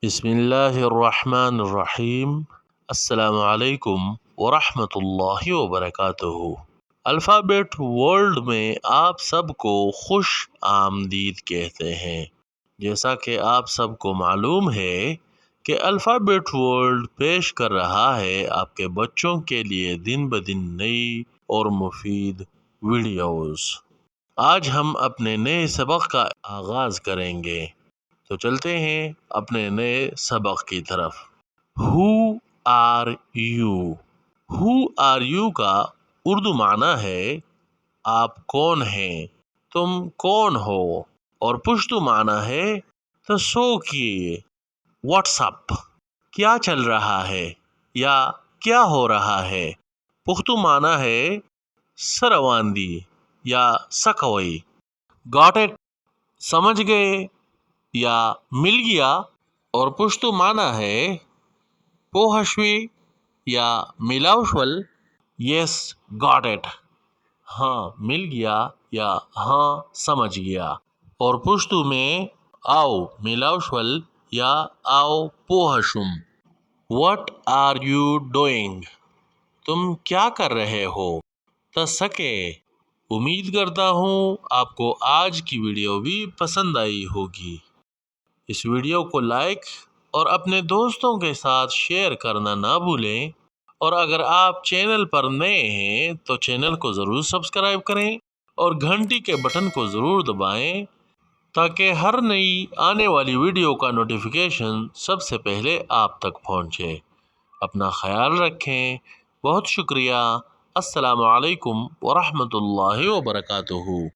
بسم اللہ الرحمن الرحیم۔ السلام علیکم ورحمۃ اللہ وبرکاتہ۔ الفابیٹ ورلڈ میں آپ سب کو خوش آمدید کہتے ہیں۔ جیسا کہ آپ سب کو معلوم ہے کہ الفابیٹ ورلڈ پیش کر رہا ہے آپ کے بچوں کے لیے دن بدن نئی اور مفید ویڈیوز۔ آج ہم اپنے نئے سبق کا آغاز کریں گے، تو چلتے ہیں اپنے نئے سبق کی طرف۔ How are you? How are you کا اردو معنی ہے آپ کون ہیں، تم کون ہو، اور پشتو معنی ہے تو سو کیے، واٹس اپ، کیا چل رہا ہے یا کیا ہو رہا ہے۔ پختو معنی ہے سرواندی یا سکوئی۔ گاٹ اٹ، سمجھ گئے یا مل گیا، اور پشتو معنی ہے پوہشوی یا ملاوشول، یس گاٹ اٹ، ہاں مل گیا یا ہاں سمجھ گیا۔ اور پشتو میں آؤ ملاوشول یا آؤ پوہشم۔ What are you doing? تم کیا کر رہے ہو؟ تسکے، امید کرتا ہوں آپ کو آج کی ویڈیو بھی پسند آئی ہوگی۔ اس ویڈیو کو لائک اور اپنے دوستوں کے ساتھ شیئر کرنا نہ بھولیں، اور اگر آپ چینل پر نئے ہیں تو چینل کو ضرور سبسکرائب کریں اور گھنٹی کے بٹن کو ضرور دبائیں تاکہ ہر نئی آنے والی ویڈیو کا نوٹیفیکیشن سب سے پہلے آپ تک پہنچے۔ اپنا خیال رکھیں، بہت شکریہ۔ السلام علیکم ورحمۃ اللہ وبرکاتہ۔